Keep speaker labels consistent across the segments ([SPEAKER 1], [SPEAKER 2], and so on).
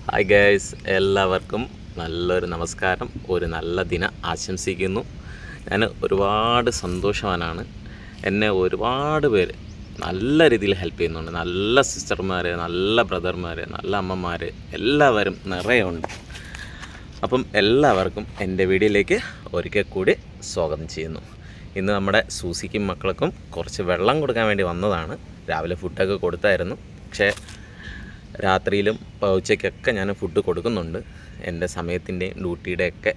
[SPEAKER 1] Hi guys, എല്ലാവർക്കും നല്ലൊരു നമസ്കാരം, ഒരു നല്ല ദിനം ആശംസിക്കുന്നു. ഞാൻ ഒരുപാട് സന്തോഷവാനാണ്. എന്നെ ഒരുപാട് പേര് നല്ല രീതിയിൽ ഹെൽപ്പ് ചെയ്യുന്നുണ്ട്. നല്ല സിസ്റ്റർമാർ, നല്ല ബ്രദർമാർ, നല്ല അമ്മമാർ എല്ലാവരും നിറയെ ഉണ്ട്. അപ്പം എല്ലാവർക്കും എൻ്റെ വീഡിയോയിലേക്ക് ഒരിക്കൽ കൂടി സ്വാഗതം ചെയ്യുന്നു. ഇന്ന് നമ്മുടെ സൂസിക്കും മക്കൾക്കും കുറച്ച് വെള്ളം കൊടുക്കാൻ വേണ്ടി വന്നതാണ്. രാവിലെ ഫുഡൊക്കെ കൊടുത്തായിരുന്നു, പക്ഷേ രാത്രിയിലും ഉച്ചയ്ക്കൊക്കെ ഞാൻ ഫുഡ് കൊടുക്കുന്നുണ്ട്. എൻ്റെ സമയത്തിൻ്റെയും ഡ്യൂട്ടിയുടെയൊക്കെ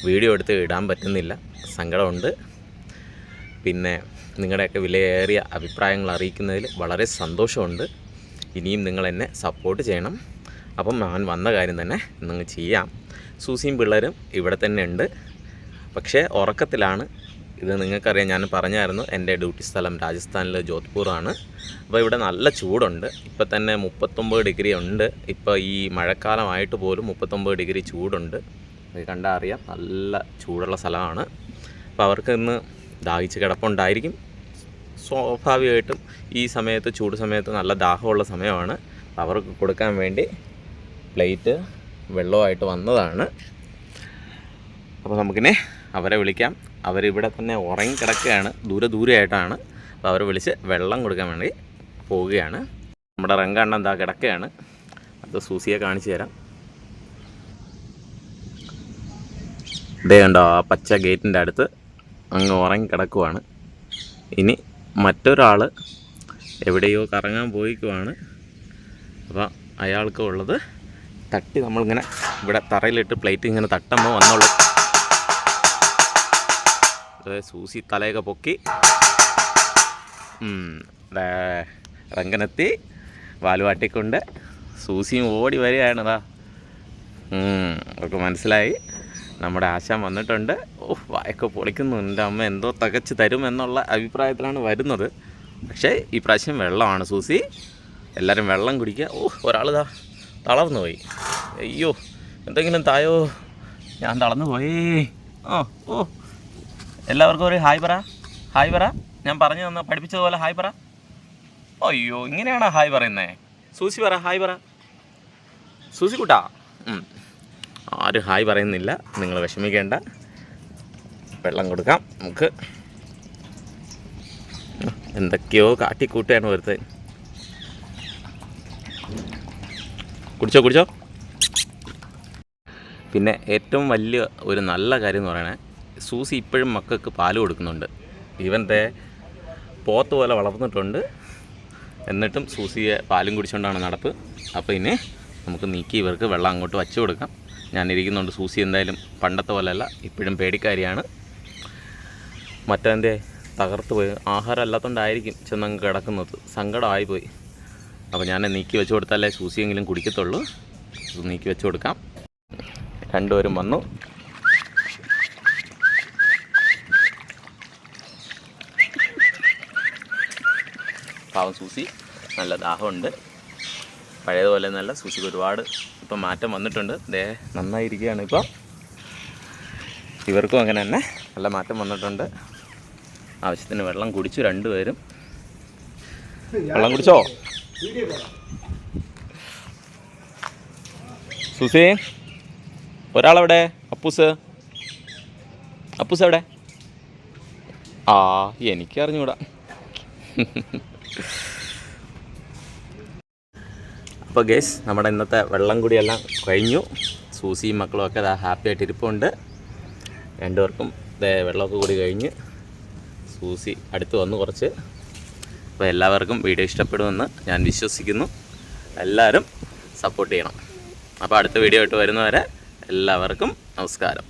[SPEAKER 1] വീഡിയോ എടുത്ത് ഇടാൻ പറ്റുന്നില്ല, സങ്കടമുണ്ട്. പിന്നെ നിങ്ങളുടെയൊക്കെ വിലയേറിയ അഭിപ്രായങ്ങൾ അറിയിക്കുന്നതിൽ വളരെ സന്തോഷമുണ്ട്. ഇനിയും നിങ്ങളെന്നെ സപ്പോർട്ട് ചെയ്യണം. അപ്പം ഞാൻ വന്ന കാര്യം തന്നെ നിങ്ങൾ ചെയ്യാം. സൂസിയും പിള്ളേരും ഇവിടെ തന്നെ ഉണ്ട്, പക്ഷേ ഉറക്കത്തിലാണ്. ഇത് നിങ്ങൾക്കറിയാം, ഞാൻ പറഞ്ഞായിരുന്നു എൻ്റെ ഡ്യൂട്ടി സ്ഥലം രാജസ്ഥാനിലെ ജോധ്പൂറാണ്. അപ്പോൾ ഇവിടെ നല്ല ചൂടുണ്ട്. ഇപ്പോൾ തന്നെ 39 ഡിഗ്രി ഉണ്ട്. ഇപ്പോൾ ഈ മഴക്കാലമായിട്ട് പോലും 39 ഡിഗ്രി ചൂടുണ്ട്. അത് കണ്ടാൽ അറിയാം, നല്ല ചൂടുള്ള സ്ഥലമാണ്. അപ്പോൾ അവർക്ക് ഇന്ന് ദാഹിച്ച് കിടപ്പുണ്ടായിരിക്കും. സ്വാഭാവികമായിട്ടും ഈ സമയത്ത്, ചൂട് സമയത്ത് നല്ല ദാഹമുള്ള സമയമാണ്. അവർക്ക് കൊടുക്കാൻ വേണ്ടി പ്ലേറ്റ് വെള്ളമായിട്ട് വന്നതാണ്. അപ്പോൾ നമുക്കിനെ അവരെ വിളിക്കാം. അവരിവിടെ തന്നെ ഉറങ്ങിക്കിടക്കുകയാണ്, ദൂരെയായിട്ടാണ്. അപ്പോൾ അവരെ വിളിച്ച് വെള്ളം കൊടുക്കാൻ വേണ്ടി പോവുകയാണ്. നമ്മുടെ റങ്കണ്ണൻ എന്താ കിടക്കുകയാണ്. അത് സൂസിയെ കാണിച്ചു തരാം. ഇതേ കണ്ടോ, ആ പച്ച ഗേറ്റിൻ്റെ അടുത്ത് അങ്ങ് ഉറങ്ങിക്കിടക്കുവാണ്. ഇനി മറ്റൊരാൾ എവിടെയോ കറങ്ങാൻ പോയിക്കുവാണ്. അപ്പോൾ അയാൾക്ക് ഉള്ളത് തട്ടി നമ്മളിങ്ങനെ ഇവിടെ തറയിലിട്ട് പ്ലേറ്റ് ഇങ്ങനെ തട്ടുമ്പോൾ വന്നോളൂ. സൂസി തലയൊക്കെ പൊക്കി റങ്കനെത്തി വാലുവാട്ടിക്കൊണ്ട് സൂസിയും ഓടി വരികയാണതാ. അവർക്ക് മനസ്സിലായി നമ്മുടെ ആശാൻ വന്നിട്ടുണ്ട്. വായൊക്കെ പൊളിക്കുന്നു. എൻ്റെ അമ്മ എന്തോ തകച്ച് തരുമെന്നുള്ള അഭിപ്രായത്തിലാണ് വരുന്നത്. പക്ഷേ ഈ പ്രാവശ്യം വെള്ളമാണ് സൂസി. എല്ലാവരും വെള്ളം കുടിക്കുക. ഒരാളിതാ തളർന്നു പോയി. അയ്യോ, എന്തെങ്കിലും തായോ, ഞാൻ തളർന്നു പോയേ. എല്ലാവർക്കും ഒരു ഹായ് പറ. ഞാൻ പറഞ്ഞു തന്ന പഠിപ്പിച്ചതുപോലെ ഹായ് പറ. അയ്യോ, ഇങ്ങനെയാണോ ഹായ് പറയുന്നേ? സൂസി പറ, ഹായ് പറ. സൂസി കൂട്ടാ. ആരും ഹായ് പറയുന്നില്ല, നിങ്ങൾ വിഷമിക്കേണ്ട. വെള്ളം കൊടുക്കാം നമുക്ക്. എന്തൊക്കെയോ കാട്ടിക്കൂട്ടുകയാണ് വെറുതെ. കുടിച്ചോ. പിന്നെ ഏറ്റവും വലിയ ഒരു നല്ല കാര്യം എന്ന് പറയണേ, സൂസി ഇപ്പോഴും മക്കൾക്ക് പാല് കൊടുക്കുന്നുണ്ട്. ഇവൻ്റെ പോത്ത് പോലെ വളർന്നിട്ടുണ്ട്. എന്നിട്ടും സൂസിയെ പാലും കുടിച്ചുകൊണ്ടാണ് നടപ്പ്. അപ്പോൾ ഇനി നമുക്ക് നീക്കി ഇവർക്ക് വെള്ളം അങ്ങോട്ട് വച്ചു കൊടുക്കാം. ഞാനിരിക്കുന്നുണ്ട്. സൂസി എന്തായാലും പണ്ടത്തെ പോലെയല്ല, ഇപ്പോഴും പേടിക്കാരിയാണ്. മറ്റവൻ്റെ തകർത്ത് പോയി, ആഹാരം അല്ലാത്തതുകൊണ്ടായിരിക്കും ചെന്നങ്ങ് കിടക്കുന്നത്. സങ്കടമായിപ്പോയി. അപ്പോൾ ഞാൻ നീക്കി വെച്ച് കൊടുത്താലേ സൂസിയെങ്കിലും കുടിക്കത്തുള്ളൂ. നീക്കി വെച്ച് കൊടുക്കാം. രണ്ടുപേരും വന്നു. പാവം സൂസി, നല്ല ദാഹമുണ്ട്. പഴയതുപോലെ നല്ല സൂസിക്ക് ഒരുപാട് ഇപ്പം മാറ്റം വന്നിട്ടുണ്ട്. നന്നായിരിക്കുകയാണ് ഇപ്പോൾ. ഇവർക്കും അങ്ങനെ തന്നെ നല്ല മാറ്റം വന്നിട്ടുണ്ട്. ആവശ്യത്തിന് വെള്ളം കുടിച്ചു രണ്ടുപേരും. വെള്ളം കുടിച്ചോ സൂസി? ഒരാളെവിടെ? അപ്പൂസ് എവിടെ? എനിക്കറിഞ്ഞൂടാ. അപ്പോൾ ഗേസ്, നമ്മുടെ ഇന്നത്തെ വെള്ളം കുടിയെല്ലാം കഴിഞ്ഞു. സൂസിയും മക്കളും ഒക്കെ ഹാപ്പി ആയിട്ട് ഇരിപ്പുണ്ട്. രണ്ടുപേർക്കും വെള്ളമൊക്കെ കൂടി കഴിഞ്ഞ് സൂസി അടുത്ത് വന്നു കുറച്ച്. അപ്പോൾ എല്ലാവർക്കും വീഡിയോ ഇഷ്ടപ്പെടുമെന്ന് ഞാൻ വിശ്വസിക്കുന്നു. എല്ലാവരും സപ്പോർട്ട് ചെയ്യണം. അപ്പോൾ അടുത്ത വീഡിയോ ആയിട്ട് വരുന്നവരെ എല്ലാവർക്കും നമസ്കാരം.